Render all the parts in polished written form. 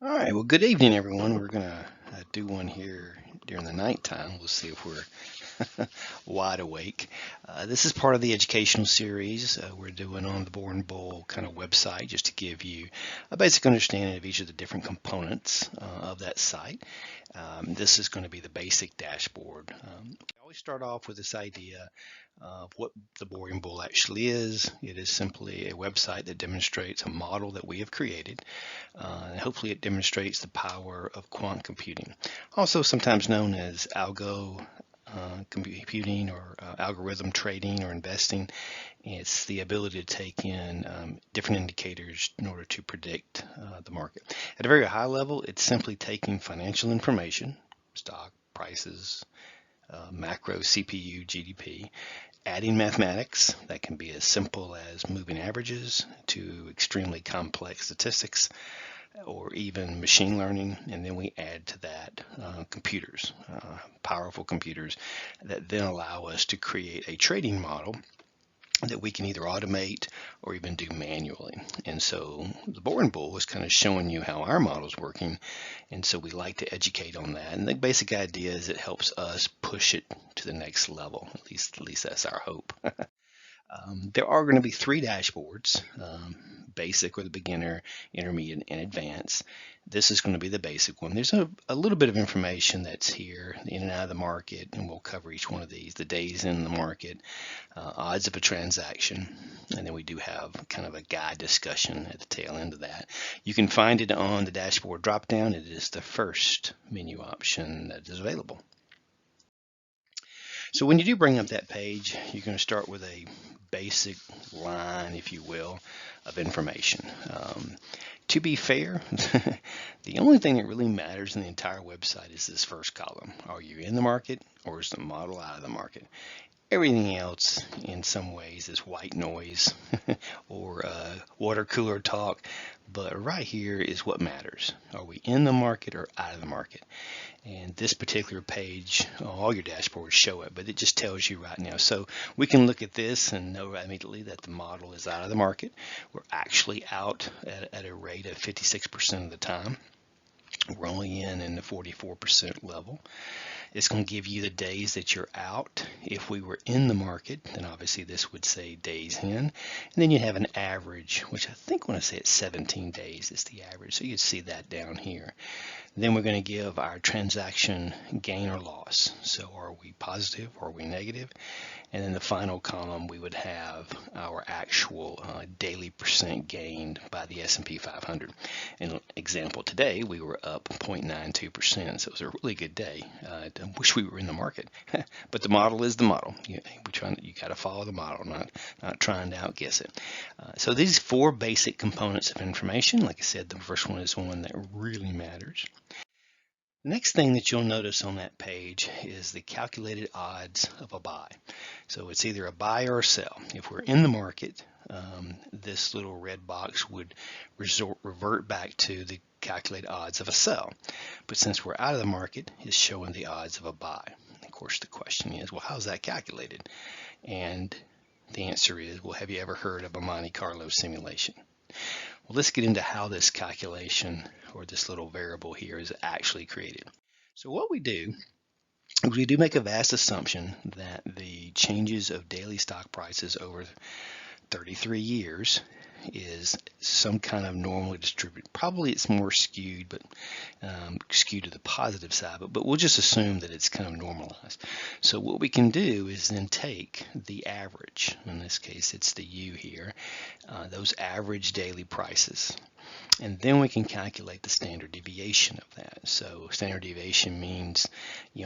All right, well, good evening, everyone. We're going to do one here during the nighttime. We'll see if we're wide awake. This is part of the educational series we're doing on the Born Bull kind of website, just to give you a basic understanding of each of the different components of that site. This is going to be the basic dashboard. I always start off with this idea of what the Boring Bull actually is. It is simply a website that demonstrates a model that we have created. And hopefully it demonstrates the power of quant computing, also sometimes known as algo computing or algorithm trading or investing. It's the ability to take in different indicators in order to predict the market. At a very high level, it's simply taking financial information, stock prices, macro CPU, GDP, adding mathematics that can be as simple as moving averages to extremely complex statistics or even machine learning, and then we add to that computers, powerful computers that then allow us to create a trading model that we can either automate or even do manually. And so the Boring Bull is kind of showing you how our model is working, and so we like to educate on that. And the basic idea is it helps us push it to the next level. At least that's our hope. There are going to be three dashboards, basic or the beginner, intermediate, and advanced. This is going to be the basic one. There's a little bit of information that's here, in and out of the market, and we'll cover each one of these, the days in the market, odds of a transaction, and then we do have kind of a guide discussion at the tail end of that. You can find it on the dashboard drop-down. It is the first menu option that is available. So when you do bring up that page, you're going to start with a basic line, if you will, of information. To be fair, the only thing that really matters in the entire website is this first column. Are you in the market or is the model out of the market? Everything else, in some ways, is white noise or water cooler talk. But right here is what matters. Are we in the market or out of the market? And this particular page, all your dashboards show it, but it just tells you right now. So we can look at this and know immediately that the model is out of the market. We're actually out at a rate of 56% of the time. We're only in the 44% level. It's going to give you the days that you're out. If we were in the market, then obviously this would say days in. And then you have an average, which I think when I say it's 17 days, it's the average. So you'd see that down here. Then we're going to give our transaction gain or loss. So are we positive or are we negative? And in the final column, we would have our actual daily percent gained by the S&P 500. In example, today we were up 0.92%, so it was a really good day. I wish we were in the market, but the model is the model. You got to follow the model, not trying to outguess it. So these four basic components of information, like I said, the first one is one that really matters. The next thing that you'll notice on that page is the calculated odds of a buy. So it's either a buy or a sell. If we're in the market, this little red box would revert back to the calculated odds of a sell. But since we're out of the market, it's showing the odds of a buy. Of course, the question is, well, how's that calculated? And the answer is, well, have you ever heard of a Monte Carlo simulation? Well, let's get into how this calculation or this little variable here is actually created. So what we do is we do make a vast assumption that the changes of daily stock prices over 33 years is some kind of normally distributed. Probably it's more skewed, but skewed to the positive side, but we'll just assume that it's kind of normalized. So what we can do is then take the average, in this case it's the U here, those average daily prices, and then we can calculate the standard deviation of that. So standard deviation means,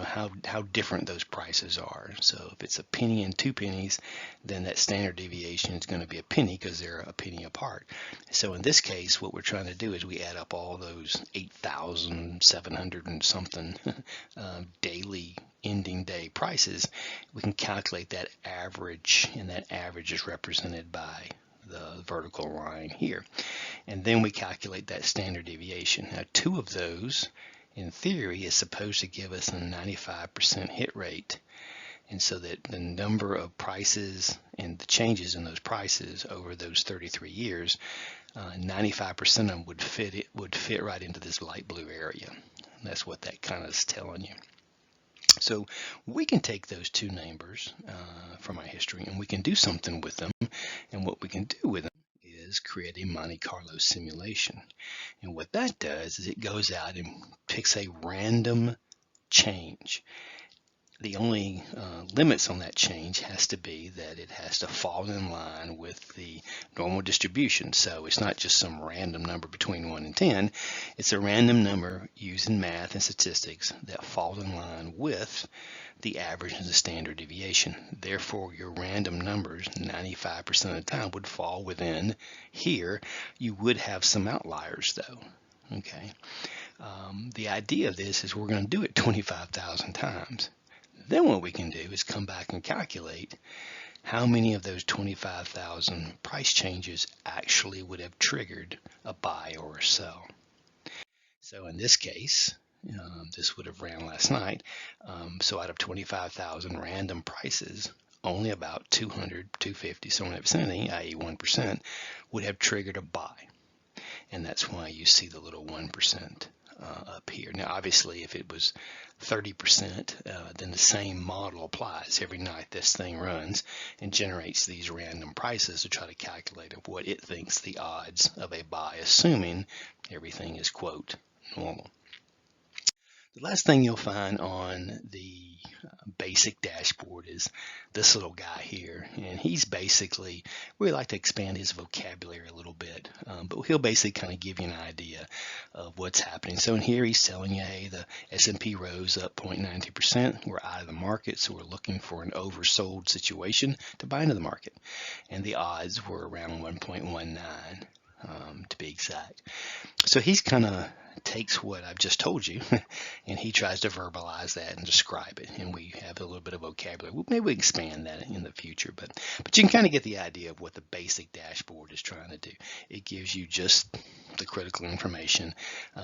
how different those prices are. So if it's a penny and 2 pennies, then that standard deviation is going to be a penny because they're a penny apart. So in this case, what we're trying to do is we add up all those 8,700 and something daily ending day prices. We can calculate that average, and that average is represented by the vertical line here. And then we calculate that standard deviation. Now, two of those, in theory, is supposed to give us a 95% hit rate. And so that the number of prices and the changes in those prices over those 33 years 95% of them would fit right into this light blue area. And that's what that kind of is telling you. So we can take those two numbers from our history and we can do something with them. And what we can do with them is create a Monte Carlo simulation. And what that does is it goes out and picks a random change. The only limits on that change has to be that it has to fall in line with the normal distribution. So it's not just some random number between 1 and 10. It's a random number used in math and statistics that falls in line with the average and the standard deviation. Therefore, your random numbers 95% of the time would fall within here. You would have some outliers though. Okay. The idea of this is we're going to do it 25,000 times. Then what we can do is come back and calculate how many of those 25,000 price changes actually would have triggered a buy or a sell. So in this case, this would have ran last night. So out of 25,000 random prices, only about 200, 250, somewhere in that vicinity, i.e. 1%, would have triggered a buy. And that's why you see the little 1% up here. Now, obviously, if it was 30%, then the same model applies. Every night this thing runs and generates these random prices to try to calculate of what it thinks the odds of a buy, assuming everything is, quote, normal. The last thing you'll find on the basic dashboard is this little guy here, and he's basically, we like to expand his vocabulary a little bit, but he'll basically kind of give you an idea of what's happening. So in here he's telling you, hey, the S&P rose up 0.92%. We're out of the market, so we're looking for an oversold situation to buy into the market, and the odds were around 1.19 to be exact. So he's kind of takes what I've just told you and he tries to verbalize that and describe it, and we have a little bit of vocabulary. Maybe we expand that in the future, but you can kind of get the idea of what the basic dashboard is trying to do. It gives you just the critical information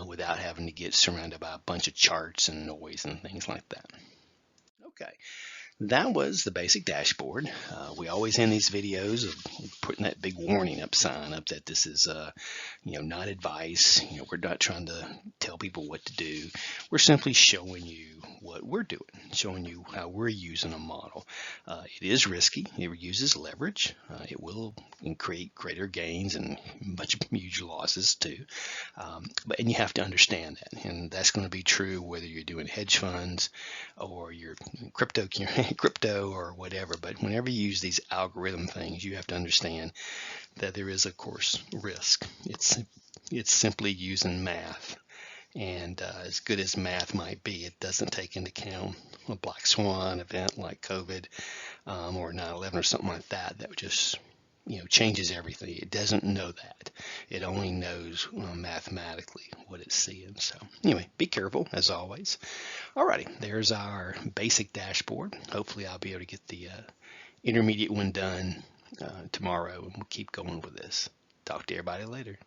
without having to get surrounded by a bunch of charts and noise and things like that. Okay. That was the basic dashboard. We always end these videos of putting that big warning sign up that this is, not advice. We're not trying to tell people what to do. We're simply showing you what we're doing, showing you how we're using a model. It is risky. It uses leverage. It will create greater gains and huge losses too. And you have to understand that, and that's going to be true whether you're doing hedge funds or your crypto or whatever. But whenever you use these algorithm things, you have to understand that there is, of course, risk. It's simply using math, and as good as math might be, it doesn't take into account a black swan event like COVID or 9/11 or something like that would just changes everything. It doesn't know that. It only knows mathematically what it's seeing. So anyway, be careful as always. Alrighty, there's our basic dashboard. Hopefully I'll be able to get the intermediate one done tomorrow, and we'll keep going with this. Talk to everybody later.